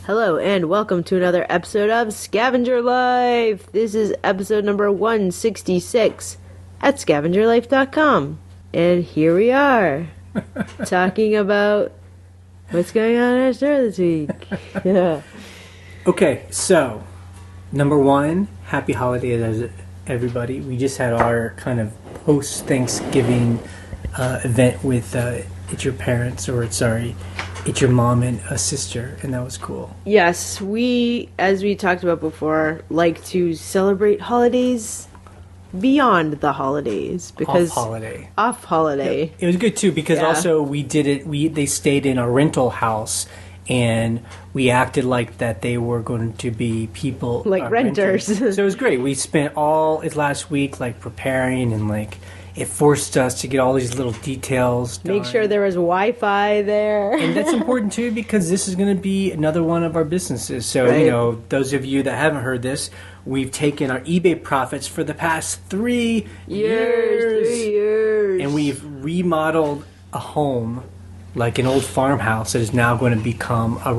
Hello and welcome to another episode of Scavenger Life. This is episode number 166 at scavengerlife.com. And here we are, talking about what's going on in our store this week. Yeah. Okay, so, number one, happy holidays, everybody. We just had our kind of post-Thanksgiving event with it's your parents, it's your mom and a sister, and that was cool. Yes, we, as we talked about before, like to celebrate holidays beyond the holidays. Because Off holiday. Yeah, it was good too, because also they stayed in a rental house, and we acted like that they were going to be people like renters. So it was great. We spent all last week like preparing, and like it forced us to get all these little details done. Make sure there was Wi-Fi there. And that's important too, because this is going to be another one of our businesses. So, right. You know, those of you that haven't heard this, we've taken our eBay profits for the past 3 years. 3 years. And we've remodeled a home, like an old farmhouse, that is now going to become a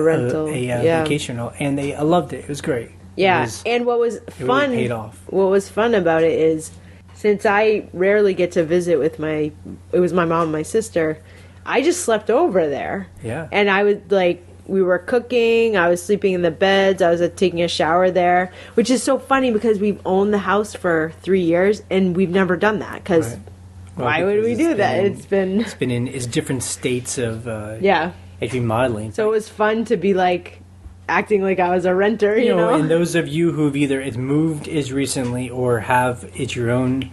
rental, vacation rental. And I loved it. It was great. Yeah, and what was fun, really paid off. What was fun about it is, since I rarely get to visit with it was my mom and my sister, I just slept over there. Yeah. And I was like, we were cooking, I was sleeping in the beds, I was taking a shower there, which is so funny because we've owned the house for 3 years and we've never done that because why would we do that? It's been in different states of remodeling. So it was fun to be like acting like I was a renter, you know. And those of you who've either moved as recently or it's your own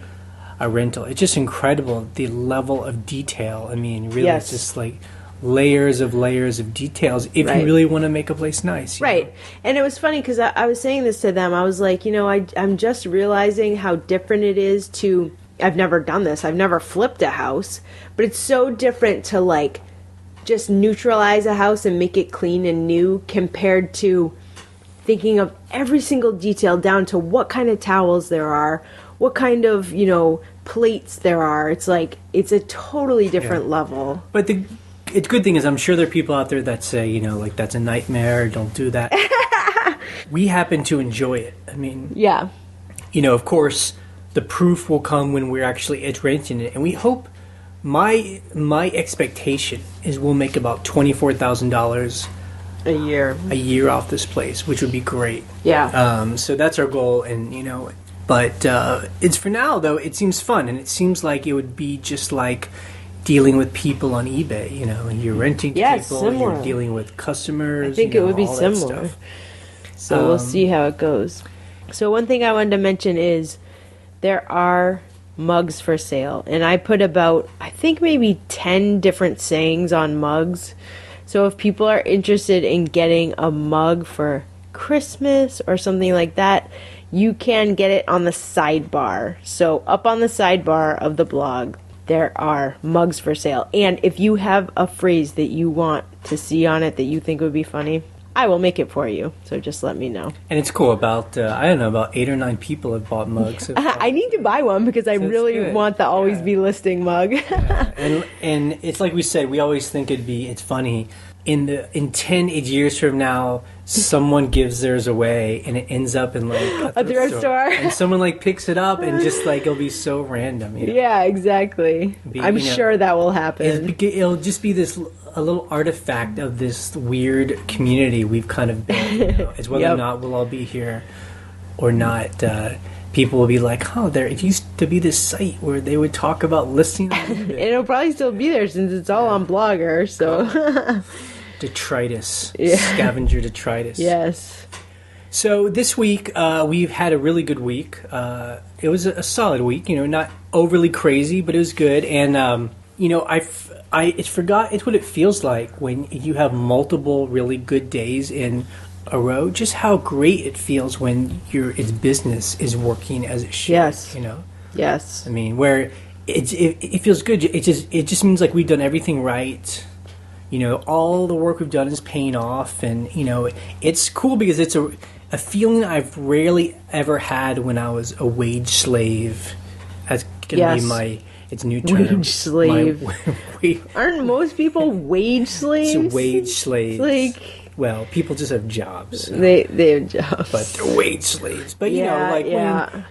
a rental, it's just incredible the level of detail. I mean, really, It's just like layers of details if you really want to make a place nice. You know? And it was funny because I was saying this to them. I was like, I'm just realizing how different it is to. I've never done this. I've never flipped a house, but it's so different to like just neutralize a house and make it clean and new compared to thinking of every single detail down to what kind of towels there are, what kind of, plates there are. It's like, it's a totally different level. But the good thing is I'm sure there are people out there that say, like that's a nightmare, don't do that. We happen to enjoy it. I mean, of course, the proof will come when we're actually renting it, and we hope. My expectation is we'll make about $24,000 a year off this place, which would be great. Yeah. So that's our goal, and but it's for now though. It seems fun, and it seems like it would be just like dealing with people on eBay. And you're renting to people, similar. You're dealing with customers. I think it would be similar. So we'll see how it goes. So one thing I wanted to mention is there are mugs for sale, and I put about I think maybe 10 different sayings on mugs. So if people are interested in getting a mug for Christmas or something like that, you can get it on the sidebar. So up on the sidebar of the blog there are mugs for sale, and if you have a phrase that you want to see on it that you think would be funny, I will make it for you, so just let me know. And it's cool. About 8 or 9 people have bought mugs. I need to buy one because I really want the Always Be Listing mug. And it's like we said, we always think it's funny. In 10 years from now, someone gives theirs away and it ends up in like a thrift store. And someone like picks it up and just like it'll be so random. Yeah, exactly. I'm sure that will happen. It'll just be a little artifact of this weird community we've kind of built. It's whether or not we'll all be here or not. People will be like, it used to be this site where they would talk about listing on eBay. It'll probably still be there since it's all on Blogger, so. Detritus. Scavenger detritus. Yes. So this week, we've had a really good week. It was a solid week, not overly crazy, but it was good. And, it's what it feels like when you have multiple really good days in a row. Just how great it feels when its business is working as it should. Yes. Yes. I mean, where it feels good. It just means like we've done everything right. All the work we've done is paying off, and it's cool because it's a feeling I've rarely ever had when I was a wage slave. That's gonna be it's a new term. Wage slave. Aren't most people wage slaves? It's a wage slave. Like well, people just have jobs. So. They have jobs, but they're wage slaves. But you know,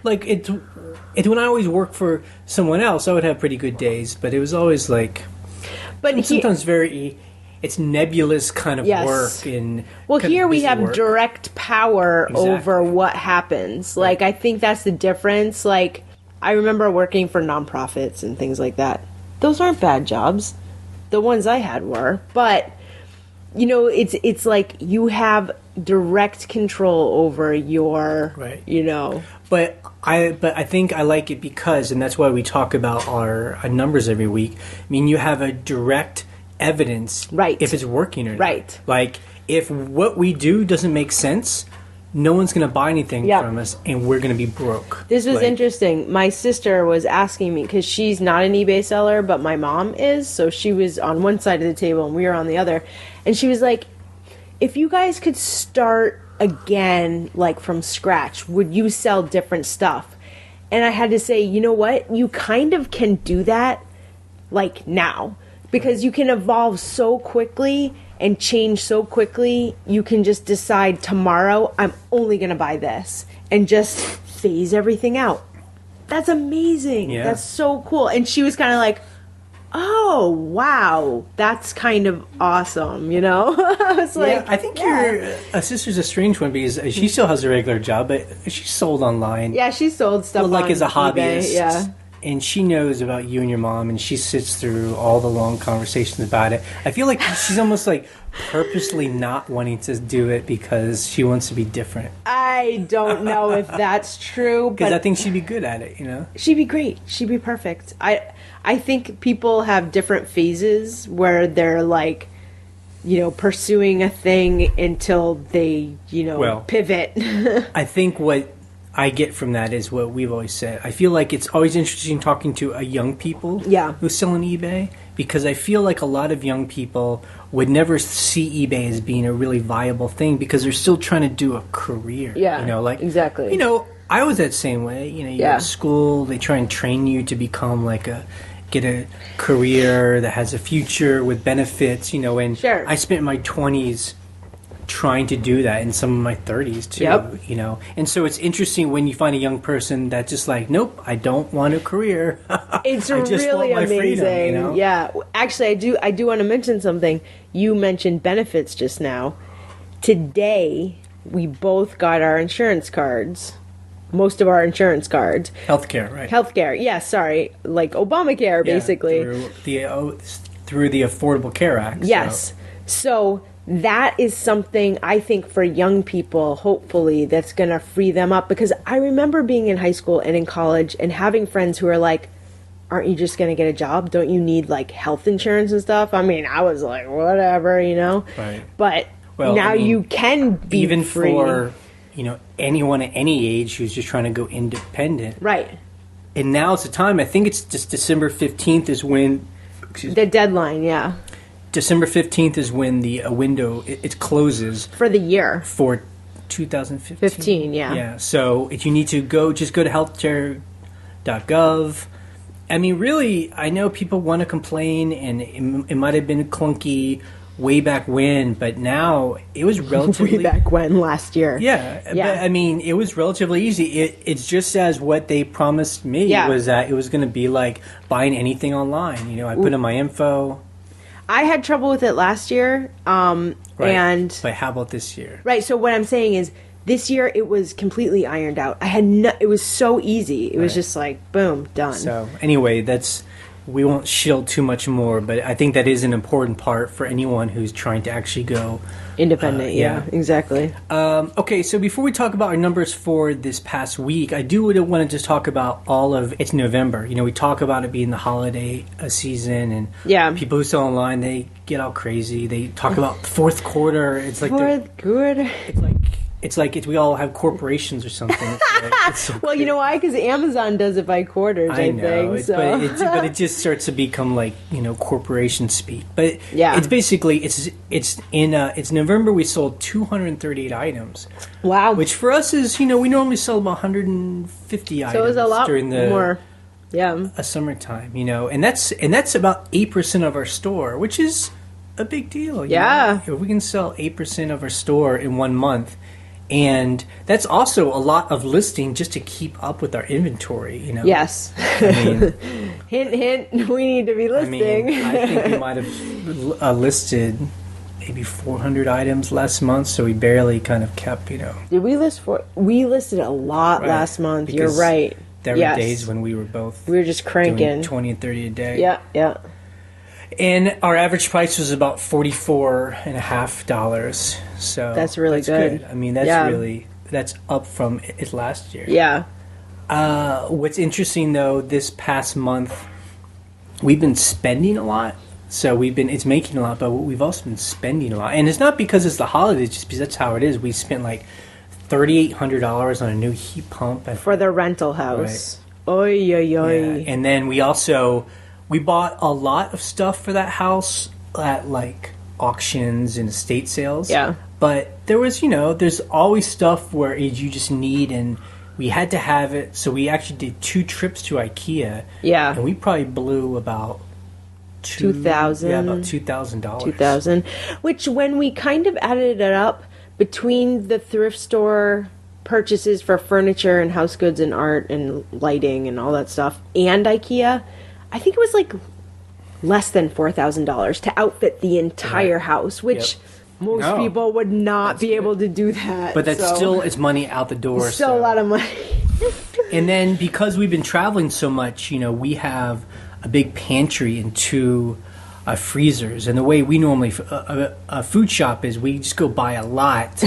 when I always worked for someone else, I would have pretty good days. But it was always like, sometimes it's nebulous kind of work. And here we have direct power over what happens. Like, I think that's the difference. Like, I remember working for nonprofits and things like that. Those aren't bad jobs. The ones I had were, but. You know, it's like you have direct control over your, you know. But I think I like it because, and that's why we talk about our numbers every week. I mean, you have a direct evidence if it's working or not. Right. Like, if what we do doesn't make sense, no one's going to buy anything from us, and we're going to be broke. This was interesting. My sister was asking me, because she's not an eBay seller, but my mom is, so she was on one side of the table and we were on the other. And she was like, if you guys could start again, like from scratch, would you sell different stuff? And I had to say, you know what? You kind of can do that, like, now. Because you can evolve so quickly and change so quickly, you can just decide tomorrow, I'm only going to buy this. And just phase everything out. That's amazing. Yeah. That's so cool. And she was kind of like, oh, wow, that's kind of awesome, you know? I was like, I think your sister's a strange one because she still has a regular job, but she sold online. Yeah, she sold stuff like as a hobbyist. eBay, yeah. And she knows about you and your mom, and she sits through all the long conversations about it. I feel like she's almost like purposely not wanting to do it because she wants to be different. I don't know if that's true. Because I think she'd be good at it, you know? She'd be great. She'd be perfect. I think people have different phases where they're like, you know, pursuing a thing until they, you know, pivot. I think what I get from that is what we've always said. I feel like it's always interesting talking to a young people who sell on eBay, because I feel like a lot of young people would never see eBay as being a really viable thing because they're still trying to do a career. Yeah, you know, like exactly. You know, I was that same way. You know, you go to school, they try and train you to become like get a career that has a future with benefits. You know, and I spent my 20s trying to do that, in some of my 30s too, you know. And so it's interesting when you find a young person that's just like, nope, I don't want a career. It's really amazing. Freedom, you know? Yeah. Actually, I do want to mention something. You mentioned benefits just now. Today, we both got our insurance cards. Most of our insurance cards. Healthcare, right? Healthcare, yeah, sorry. Like Obamacare, basically. Through the Affordable Care Act. Yes. So that is something I think for young people, hopefully, that's going to free them up. Because I remember being in high school and in college and having friends who are like, aren't you just going to get a job? Don't you need, like, health insurance and stuff? I mean, I was like, whatever, you know? Right. But now you can be even free. For, you know, anyone at any age who's just trying to go independent. Right. And now it's the time. I think it's just December 15th is when... the deadline, yeah. December 15th is when the window, it closes. For the year. For 2015. 15, yeah. Yeah, so if you need to go to healthcare.gov. I mean, really, I know people want to complain, and it might have been clunky way back when, but now it was relatively... way back when, last year. Yeah. But, I mean, it was relatively easy. It's just as what they promised me was that it was going to be like buying anything online. You know, I put in my info... I had trouble with it last year, but how about this year? Right. So what I'm saying is, this year it was completely ironed out. It was so easy. It was just like, boom, done. So anyway, we won't shield too much more, but I think that is an important part for anyone who's trying to actually go independent. Yeah, exactly. Okay, so before we talk about our numbers for this past week, I do want to just talk about it's November. You know, we talk about it being the holiday season, and people who sell online, they get all crazy. They talk about the fourth quarter. It's like It's like we all have corporations or something. It's so well, you know why? Because Amazon does it by quarters, I think. But it just starts to become like, you know, corporation speak. But it's basically it's November. We sold 238 items. Wow. Which for us is, you know, we normally sell about 150 items. So it was a lot during more. Yeah. A summertime, you know, and that's about 8% of our store, which is a big deal. Yeah. If we can sell 8% of our store in 1 month, and that's also a lot of listing just to keep up with our inventory, Yes. I mean, hint, hint, we need to be listing. I think we might have listed maybe 400 items last month, so we barely kind of kept, Did we list we listed a lot last month. You're right. There were days when we were both just cranking doing 20 and 30 a day. Yeah. And our average price was about $44.50. So that's really good. I mean, that's up from it last year. Yeah. What's interesting though, this past month, we've been spending a lot. So it's making a lot, but we've also been spending a lot. And it's not because it's the holidays, just because that's how it is. We spent like $3,800 on a new heat pump. For the rental house. Right. Oy, oy, oy. Yeah. And then we bought a lot of stuff for that house at like auctions and estate sales. Yeah. But there was, there's always stuff where you just need, and we had to have it. So we actually did 2 trips to IKEA. Yeah. And we probably blew about $2,000. Yeah, about $2,000. $2,000. Which, when we kind of added it up between the thrift store purchases for furniture and house goods and art and lighting and all that stuff, and IKEA, I think it was like less than $4,000 to outfit the entire house, which most people would not be able to do that. But that's still, it's money out the door. It's still a lot of money. And then because we've been traveling so much, we have a big pantry and 2 freezers. And the way we normally a food shop is, we just go buy a lot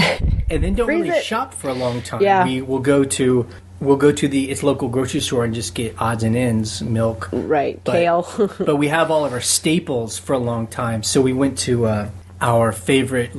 and then don't really shop for a long time. Yeah. We'll go to its local grocery store and just get odds and ends, milk. Right, kale. But we have all of our staples for a long time. So we went to our favorite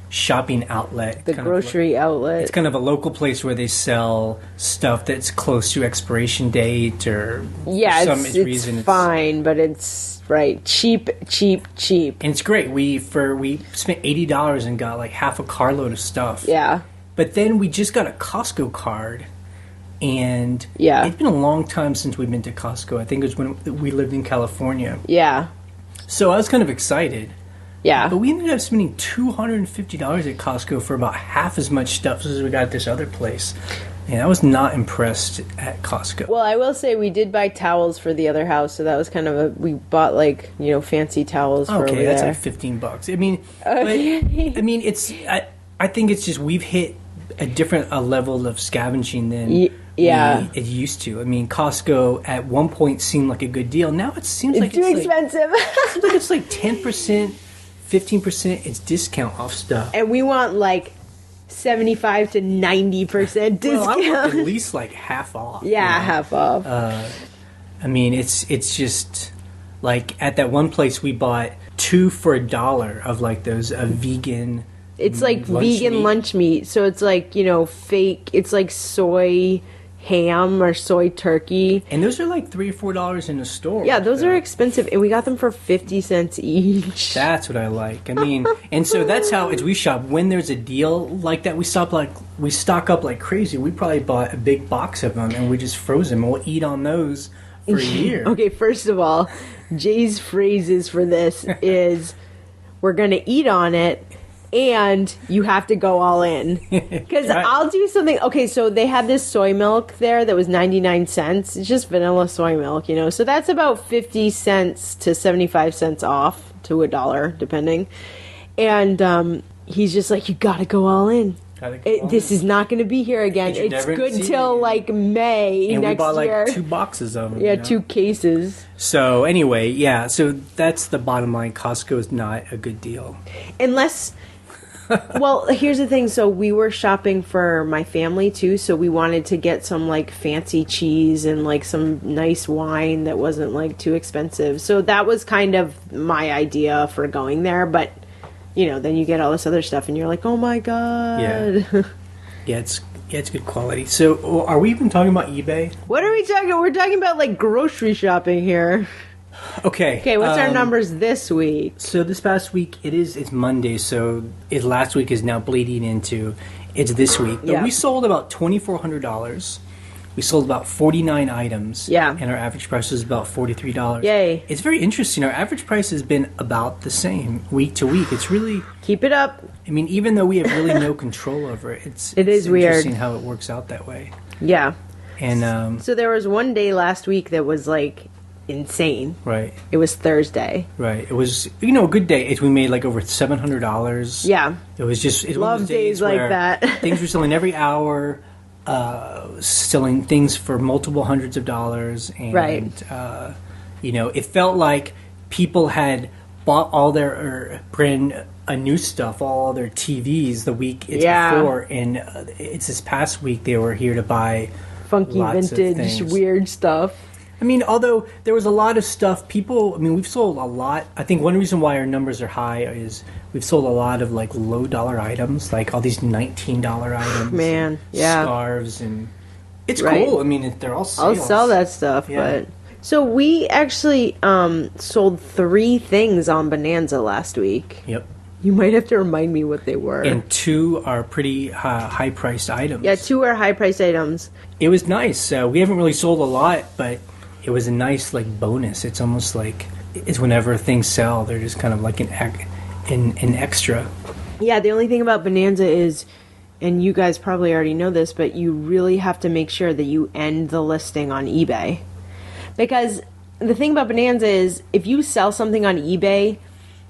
shopping outlet. The grocery outlet. It's kind of a local place where they sell stuff that's close to expiration date, or for some reason. It's fine, but it's cheap. And it's great. We spent $80 and got like half a carload of stuff. Yeah. But then we just got a Costco card, and it's been a long time since we've been to Costco. I think it was when we lived in California. Yeah. So I was kind of excited. Yeah. But we ended up spending $250 at Costco for about half as much stuff as we got at this other place. And I was not impressed at Costco. Well, I will say we did buy towels for the other house, so that was kind of we bought fancy towels for over there. Okay, that's like $15. I mean, I think it's just we've hit a different level of scavenging than it used to. I mean, Costco at one point seemed like a good deal. Now it seems like it's too expensive. It seems like it's like 10%. 15% is discount off stuff. And we want 75 to 90% discount. Well, I want at least half off. Yeah, half off. I mean, it's just at that one place we bought 2 for $1 of those vegan. It's vegan lunch meat. So it's fake. It's soy ham or soy turkey, and those are $3 or $4 in the store. Yeah, those are expensive, and we got them for 50 cents each. That's what I like. I mean, and so that's how we shop. When there's a deal like that, we stock up like crazy. We probably bought a big box of them, and we just froze them, and we'll eat on those for a year. Okay, first of all, Jay's phrases for this is, we're gonna eat on it, and you have to go all in. Because I'll do something. Okay, so they had this soy milk there that was 99 cents. It's just vanilla soy milk, So that's about 50 cents to 75 cents off to $1, depending. And he's just like, you gotta go all in. This is not going to be here again. It's good till May and next year. We bought 2 boxes of them. Yeah, 2 cases. So anyway, so that's the bottom line. Costco is not a good deal. Unless... Well, here's the thing. So we were shopping for my family too. So we wanted to get some fancy cheese and some nice wine that wasn't too expensive. So that was kind of my idea for going there. But then you get all this other stuff, and you're like, oh my god. Yeah, it's good quality. So are we even talking about eBay? What are we talking? We're talking about grocery shopping here. Okay, what's our numbers this week? So this past week, it's Monday, so last week is now bleeding into it's this week. But we sold about $2,400. We sold about 49 items. Yeah. And our average price was about $43. Yay. It's very interesting. Our average price has been about the same week to week. It's really... Keep it up. I mean, even though we have really no control over it, it's is interesting weird how it works out that way. Yeah. And so there was one day last week that was like insane. Right. It was Thursday. Right. It was, a good day. We made like over $700. Yeah. It was just... It Love was days like that. Things were selling every hour. Selling things for multiple hundreds of dollars, and right. It felt like people had bought all their brand new stuff, all their TVs the week before, and it's this past week they were here to buy funky vintage weird stuff. I mean, although there was a lot of stuff, we've sold a lot. I think one reason why our numbers are high is we've sold a lot of like low dollar items, like all these $19 items. Man, yeah. Scarves, and it's cool. I mean, they're all sales. I'll sell that stuff, but... So we actually sold 3 things on Bonanza last week. Yep. You might have to remind me what they were. And 2 are pretty high-priced items. Yeah, 2 are high-priced items. It was nice. We haven't really sold a lot, but... It was a nice bonus. It's almost like it's whenever things sell, they're just kind of like an extra. Yeah, the only thing about Bonanza is, and you guys probably already know this, but you really have to make sure that you end the listing on eBay. Because the thing about Bonanza is, if you sell something on eBay,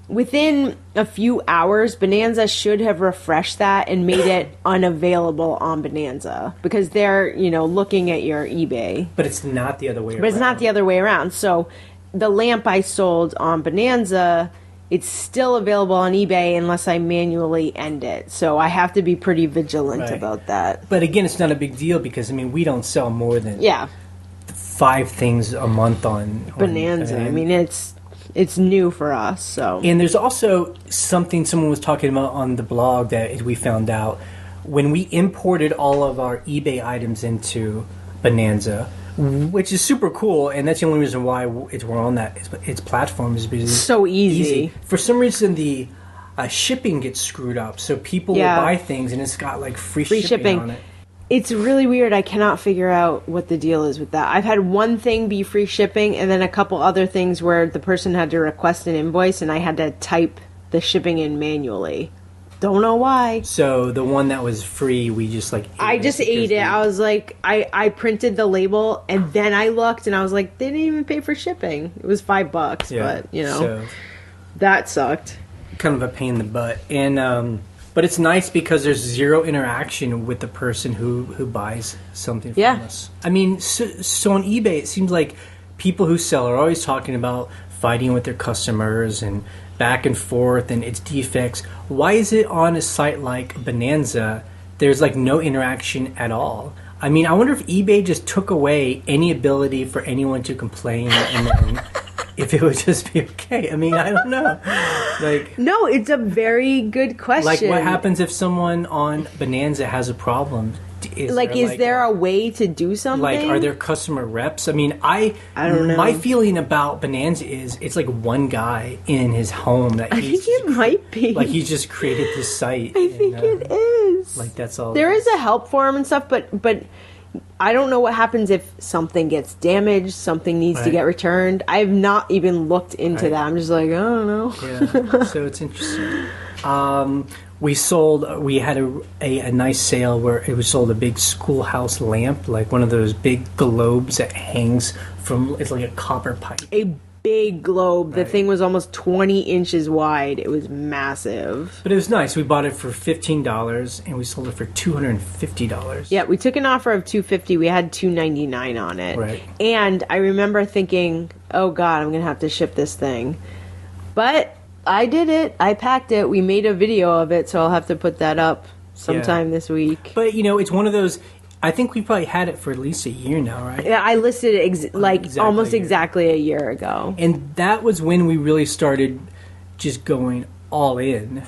within a few hours, Bonanza should have refreshed that and made it unavailable on Bonanza because they're, looking at your eBay. But it's not the other way around. But it's not the other way around. So the lamp I sold on Bonanza, it's still available on eBay unless I manually end it. So I have to be pretty vigilant about that. But again, it's not a big deal because, we don't sell more than 5 things a month on Bonanza. It's new for us, so. And there's also something someone was talking about on the blog that we found out. When we imported all of our eBay items into Bonanza, which is super cool, and that's the only reason why we're on its platform is because it's so easy. For some reason, the shipping gets screwed up, so people will buy things and it's got free shipping on it. It's really weird. I cannot figure out what the deal is with that. I've had one thing be free shipping and then a couple other things where the person had to request an invoice and I had to type the shipping in manually. Don't know why. So the one that was free, we just I just ate it. I was like, I printed the label and then I looked and I was like, they didn't even pay for shipping. It was $5, but so, that sucked. Kind of a pain in the butt. And, but it's nice because there's zero interaction with the person who buys something from us. So on eBay, it seems like people who sell are always talking about fighting with their customers and back and forth and its defects. Why is it on a site like Bonanza, there's no interaction at all? I wonder if eBay just took away any ability for anyone to complain and then... if it would just be okay. I don't know. No, it's a very good question. What happens if someone on Bonanza has a problem? Is there a way to do something? Are there customer reps? I don't know. My feeling about Bonanza is it's one guy in his home that I think it might be. He's just created this site. I think it is. That's all. There is a help forum and stuff, but I don't know what happens if something gets damaged, something needs to get returned. I have not even looked into that. I'm just I don't know. Yeah, so it's interesting. We had a nice sale where we sold a big schoolhouse lamp, one of those big globes that hangs from, it's like a copper pipe. A big globe. The thing was almost 20 inches wide. It was massive. But it was nice. We bought it for $15 and we sold it for $250. Yeah, we took an offer of $250. We had $299 on it. Right. And I remember thinking, oh God, I'm going to have to ship this thing. But I did it. I packed it. We made a video of it, so I'll have to put that up sometime this week. But, it's one of those... I think we probably had it for at least a year now, right? Yeah, I listed it almost exactly a year ago. And that was when we really started just going all in.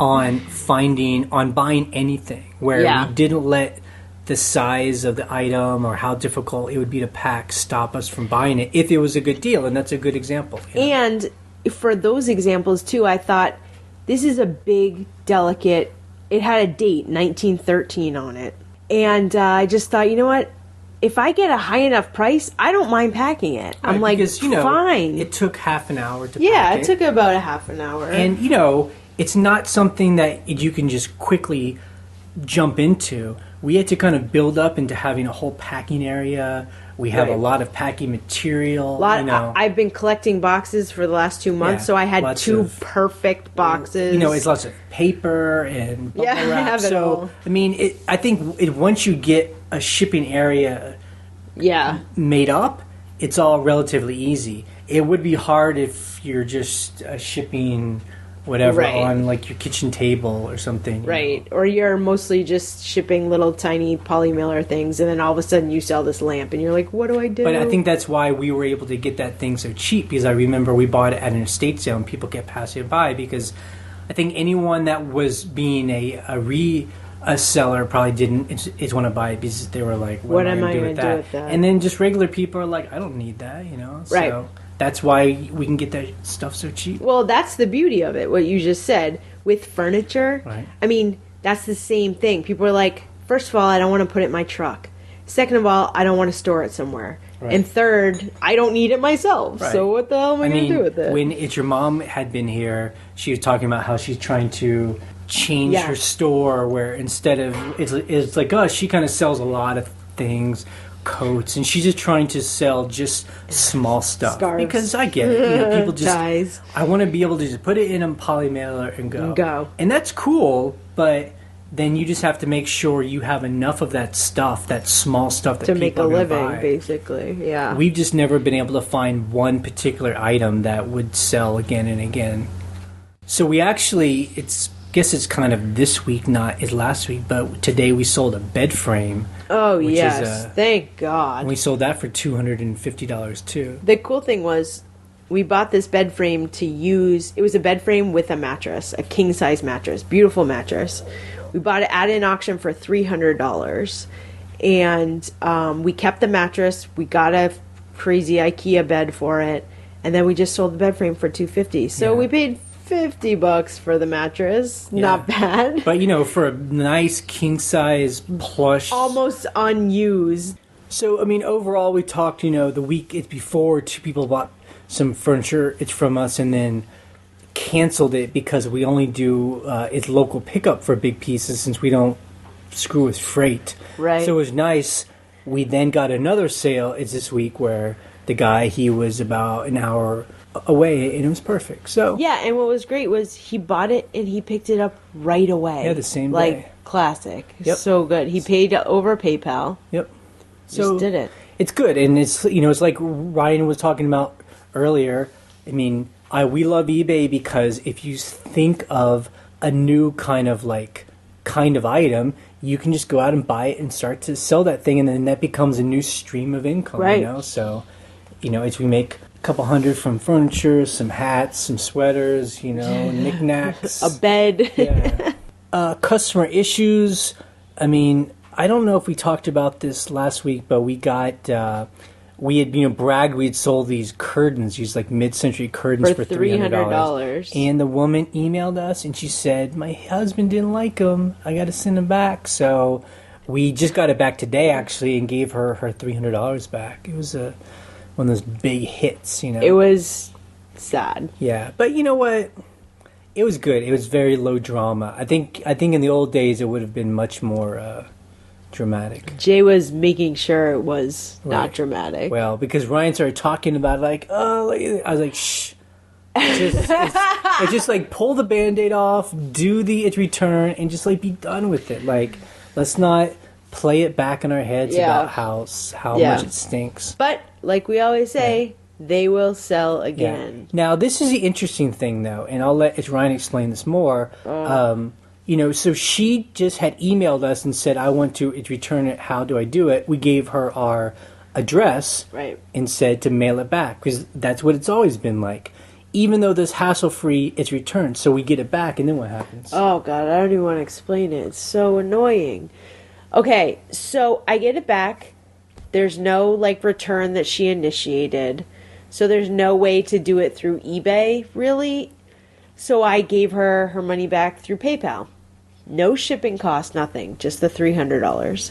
On buying anything. Where we didn't let the size of the item or how difficult it would be to pack stop us from buying it if it was a good deal. And that's a good example. And for those examples, too, I thought, this is a big, delicate... It had a date, 1913, on it. And I just thought, you know what? If I get a high enough price, I don't mind packing it. Right, I'm like, because, fine. It took half an hour to pack Yeah, it took about a half an hour. And, it's not something that you can just quickly jump into. We had to kind of build up into having a whole packing area. We have a lot of packing material. I've been collecting boxes for the last 2 months, so I had two perfect boxes. It's lots of paper and bubble wrap. I have it all. I mean, I think once you get a shipping area made up, it's all relatively easy. It would be hard if you're just shipping whatever on like your kitchen table or something. Right. Or you're mostly just shipping little tiny poly mailer things, and then all of a sudden you sell this lamp and you're like, what do I do? But I think that's why we were able to get that thing so cheap, because I remember we bought it at an estate sale and people kept passing it by, because I think anyone that was being a seller probably didn't want to buy it because they were like, what am I going to do with that? And then just regular people are like, I don't need that, Right. So that's why we can get that stuff so cheap. Well, that's the beauty of it, what you just said. With furniture, right. I mean, that's the same thing. People are like, first of all, I don't want to put it in my truck. Second of all, I don't want to store it somewhere. Right. And third, I don't need it myself. Right. So what the hell am I going to do with it? When your mom had been here, she was talking about how she's trying to change her store, where instead of it's like us, she kind of sells a lot of things, coats, and she's just trying to sell just small stuff. Scarves. Because I get it, people just Ties. I want to be able to just put it in a poly mailer and go, and that's cool. But then you just have to make sure you have enough of that stuff, that small stuff that to people make a are living, buy. Basically. Yeah, we've just never been able to find one particular item that would sell again and again. So we actually, guess it's kind of this week, not is last week, but today we sold a bed frame. Oh, yes. Thank God. And we sold that for $250 too. The cool thing was we bought this bed frame to use. It was a bed frame with a mattress, a king-size mattress, beautiful mattress. We bought it at an auction for $300. And we kept the mattress. We got a crazy IKEA bed for it. And then we just sold the bed frame for $250. So we paid $50 for the mattress. Not bad. But for a nice king size plush, almost unused. So I mean, overall, we talked. The week before, two people bought some furniture. It's from us, and then canceled it because we only do it's local pickup for big pieces since we don't screw with freight. Right. So it was nice. We then got another sale. It's this week where the guy, he was about an hour away, and it was perfect. So and what was great was he bought it and he picked it up right away. Yeah, the same day. Like classic. Yep. So good. He paid over PayPal. Yep. Just did it. It's good, and it's it's like Ryan was talking about earlier. I mean, we love eBay because if you think of a new kind of item, you can just go out and buy it and start to sell that thing, and then that becomes a new stream of income. Right. So as we make couple hundred from furniture, some hats, some sweaters, knickknacks, a bed. Customer issues. I mean, I don't know if we talked about this last week, but we got we had bragged we had sold these curtains, these like mid-century curtains for $300. And the woman emailed us and she said, "My husband didn't like them. I got to send them back." So we just got it back today actually and gave her $300 back. It was one of those big hits, It was sad. Yeah, but you know what? It was good. It was very low drama. I think in the old days it would have been much more dramatic. Jay was making sure it was not dramatic. Well, because Ryan started talking about it, like, oh, I was like, shh. Just like pull the Band-Aid off, do the return, and just be done with it. Like, let's not play it back in our heads about how much it stinks. But like we always say, they will sell again. Yeah. Now, this is the interesting thing, though, and I'll let Ryan explain this more. So she just had emailed us and said, I want to return it. How do I do it? We gave her our address and said to mail it back, because that's what it's always been like. Even though this hassle-free, it's returned. So we get it back, and then what happens? Oh, God, I don't even want to explain it. It's so annoying. Okay, so I get it back. There's no, return that she initiated. So there's no way to do it through eBay, really. So I gave her money back through PayPal. No shipping cost, nothing, just the $300.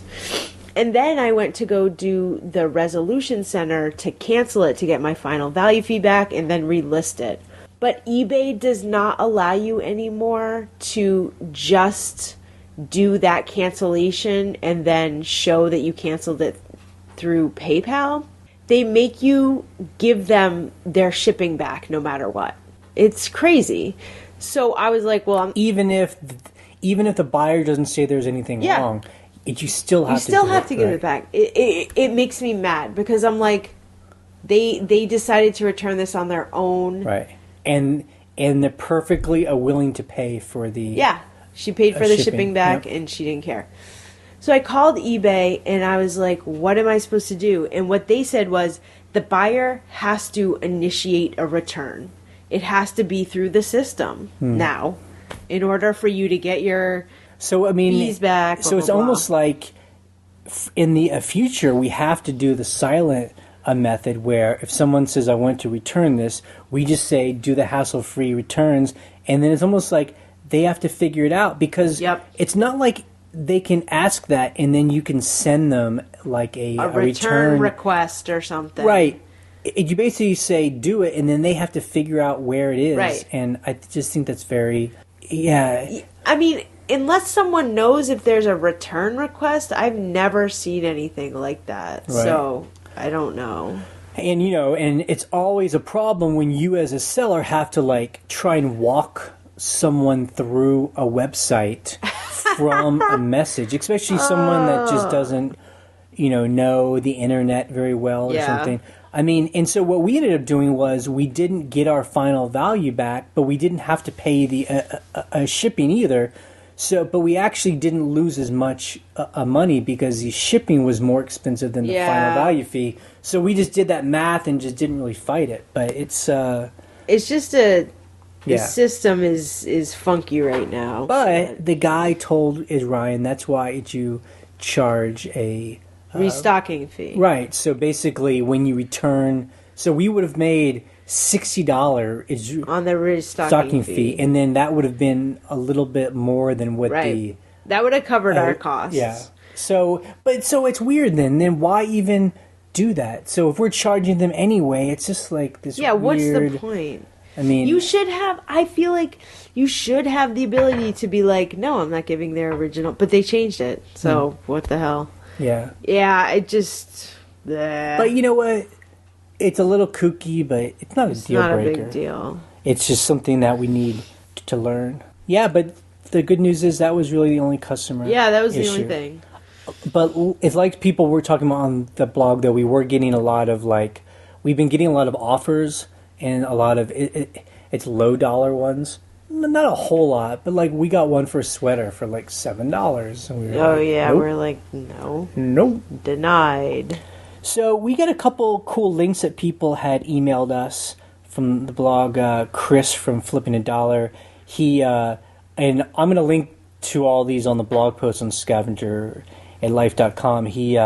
And then I went to go do the resolution center to cancel it to get my final value feedback and then relist it. But eBay does not allow you anymore to just do that cancellation and then show that you canceled it through PayPal. They make you give them their shipping back no matter what. It's crazy. So I was like, well, even if the buyer doesn't say there's anything wrong, you still have to give it back. It makes me mad because I'm like, they decided to return this on their own, right? And they're perfectly willing to pay for the she paid for the shipping back and she didn't care. So I called eBay and I was like, what am I supposed to do? And what they said was the buyer has to initiate a return. It has to be through the system now in order for you to get your fees back. So it's almost like in the future we have to do the silent method where if someone says, I want to return this, we just say, do the hassle-free returns. And then it's almost like they have to figure it out because it's not like they can ask that and then you can send them like a return request or something. Right. You basically say do it and then they have to figure out where it is. Right. And I just think that's very, I mean, unless someone knows if there's a return request, I've never seen anything like that. Right. So I don't know. And, and it's always a problem when you as a seller have to like try and walk someone through a website from a message, especially someone that just doesn't, know the internet very well or something. I mean, and so what we ended up doing was we didn't get our final value back, but we didn't have to pay the shipping either. So, but we actually didn't lose as much money because the shipping was more expensive than the final value fee. So we just did that math and just didn't really fight it. But it's just the system is funky right now. But the guy told Ryan that's why you charge a restocking fee. Right. So basically, when you return, so we would have made $60 on the restocking fee, and then that would have been a little bit more than what that would have covered our costs. Yeah. So it's weird then. Then why even do that? So if we're charging them anyway, it's just like this. Yeah. What's the point? I mean, I feel like you should have the ability to be like, no, I'm not giving their original, but they changed it. So what the hell? Yeah. Yeah, it just... But you know what? It's a little kooky, but it's not a deal breaker. It's not a big deal. It's just something that we need to learn. Yeah, but the good news is that was really the only customer that was issue. The only thing. But it's like people were talking about on the blog that we were getting a lot of we've been getting a lot of offers and a lot of it's low dollar ones. Not a whole lot, but we got one for a sweater for $7. And we were nope. We're like, no. Nope. Denied. So we got a couple cool links that people had emailed us from the blog. Chris from Flipping a Dollar. He and I'm going to link to all these on the blog post on Scavenger at life.com. He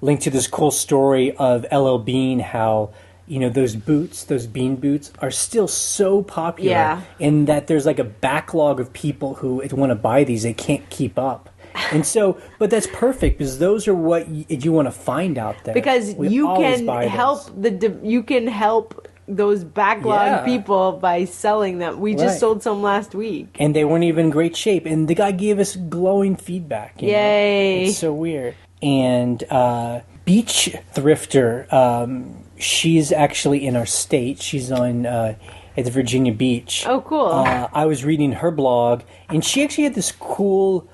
linked to this cool story of LL Bean, how those bean boots are still so popular, and that there's a backlog of people who want to buy these. They can't keep up. And so, but that's perfect because those are what you want to find out there. Because you can help those backlog people by selling them. We just sold some last week. And they weren't even in great shape. And the guy gave us glowing feedback. Yay. It's so weird. And Beach Thrifter, she's actually in our state. She's on at the Virginia Beach. Oh, cool. I was reading her blog, and she actually had this cool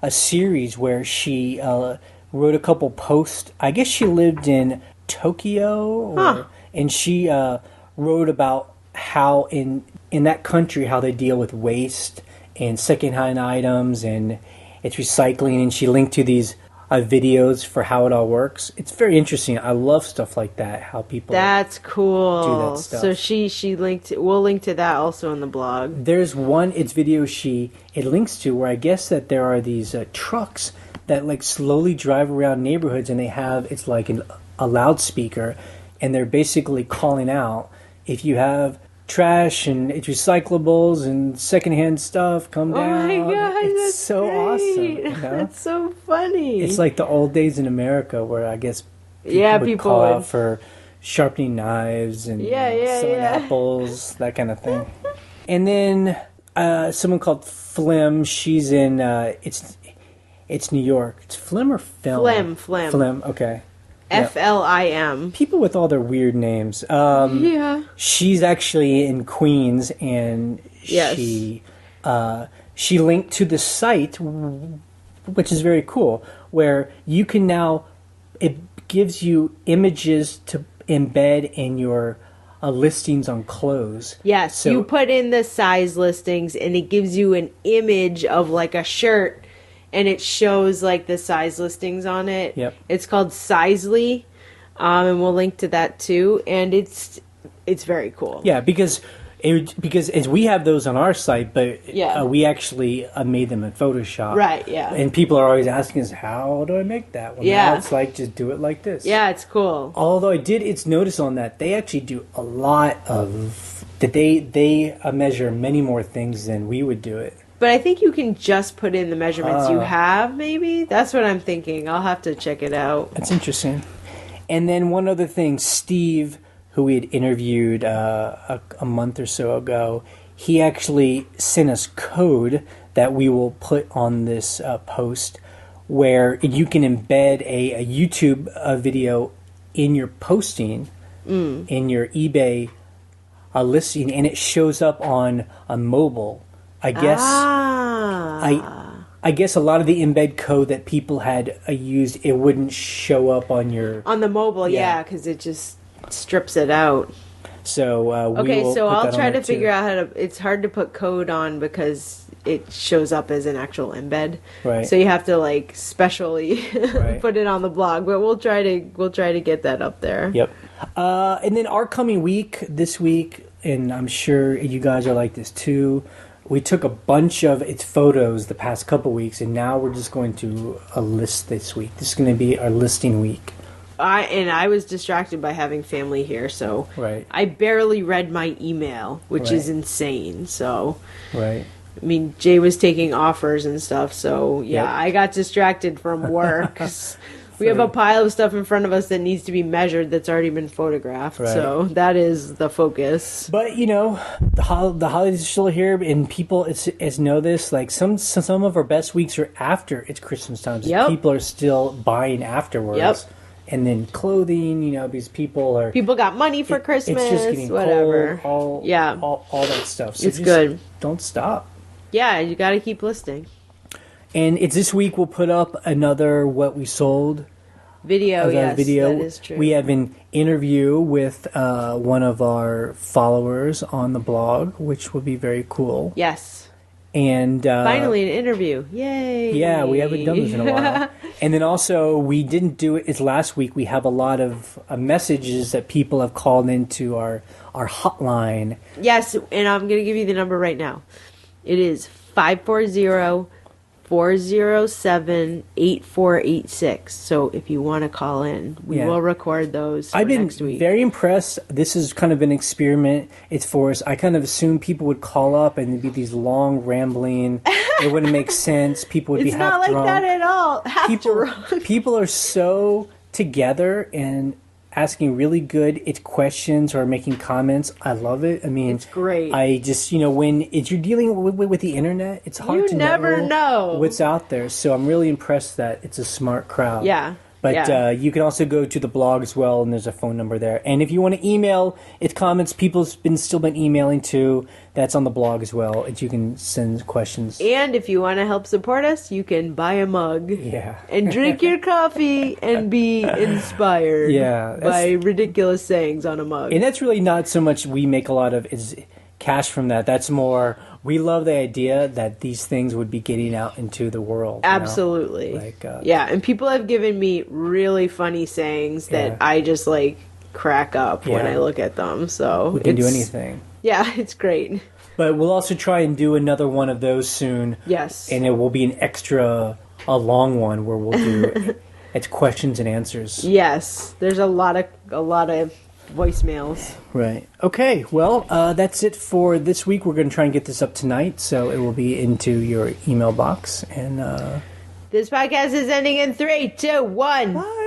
series where she wrote a couple posts. I guess she lived in Tokyo, and she wrote about how in that country how they deal with waste and secondhand items and it's recycling. And she linked to these videos for how it all works. It's very interesting. I love stuff like that. How people that's cool. Do that stuff. So she linked. We'll link to that also in the blog. There's it's video it links to where I guess that there are these trucks that slowly drive around neighborhoods and they have it's like a loudspeaker and they're basically calling out if you have trash and it's recyclables and secondhand stuff, come down. Oh my god, it's that's so awesome. You know? It's so funny. It's like the old days in America where I guess people would call out for sharpening knives and selling apples, that kind of thing. And then someone called Flim, she's in, it's New York. It's Flim or Film? Flim, okay. Flim. People with all their weird names. She's actually in Queens, and she linked to the site, which is very cool, where you can now, it gives you images to embed in your listings on clothes. Yes, so you put in the size listings, and it gives you an image of like a shirt, and it shows like the size listings on it. Yep. It's called Sizely, and we'll link to that too. And it's very cool. Yeah, because as we have those on our site, but we actually made them in Photoshop. Right. Yeah. And people are always asking us, how do I make that? Well, now it's like just do it like this. Yeah, it's cool. Although it's notice on that they actually do a lot of that. They measure many more things than we would do it. But I think you can just put in the measurements you have, maybe? That's what I'm thinking. I'll have to check it out. That's interesting. And then one other thing, Steve, who we had interviewed a month or so ago, he actually sent us code that we will put on this post where you can embed a YouTube video in your posting, in your eBay listing, and it shows up on a mobile. I guess I guess a lot of the embed code that people had used, it wouldn't show up on the mobile, because it just strips it out. So I'll try to figure out how to. It's hard to put code on because it shows up as an actual embed. Right. So you have to like specially put it on the blog, but we'll try to get that up there. Yep. And then our coming week, this week, and I'm sure you guys are like this too. We took a bunch of its photos the past couple weeks, and now we're just going to list this week. This is going to be our listing week. I was distracted by having family here, so I barely read my email, which is insane. So, I mean, Jay was taking offers and stuff, so I got distracted from work. We have a pile of stuff in front of us that needs to be measured that's already been photographed, so that is the focus. But, you know, the holidays are still here, and people know this. Like, some of our best weeks are after it's Christmas time. So people are still buying afterwards. Yep. And then clothing, you know, because people got money for Christmas, it's just getting whatever. Cold, all that stuff. So it's good. Don't stop. Yeah, you got to keep listing. And it's this week we'll put up another what we sold video. Yes, video. That is true. We have an interview with one of our followers on the blog, which will be very cool. Yes. And finally, an interview! Yay! Yeah, we haven't done this in a while. And then also, we didn't do it. It's last week. We have a lot of messages that people have called into our hotline. Yes, and I'm going to give you the number right now. It is 540-407-8486. So if you want to call in, we will record those for next week. I've been very impressed. This is kind of an experiment. It's for us. I kind of assumed people would call up and it'd be these long rambling. It wouldn't make sense. People would be half drunk. It's not like that at all. Drunk. People are so together and asking really good questions or making comments. I love it. I mean, it's great. I just, when you're dealing with the internet, it's hard to never know what's out there. So I'm really impressed that it's a smart crowd. Yeah. But you can also go to the blog as well, and there's a phone number there. And if you want to email its comments, people's still been emailing too. That's on the blog as well. And you can send questions. And if you want to help support us, you can buy a mug. Yeah. And drink your coffee and be inspired by ridiculous sayings on a mug. And that's really not so much we make a lot of is cash from that. That's more... We love the idea that these things would be getting out into the world. Absolutely. And people have given me really funny sayings that I just crack up when I look at them. So we can do anything. Yeah, it's great. But we'll also try and do another one of those soon. Yes. And it will be a long one where we'll do it's questions and answers. Yes. There's a lot of voicemails. Right. Okay. Well, that's it for this week. We're going to try and get this up tonight, so it will be into your email box. And this podcast is ending in 3, 2, 1. Bye.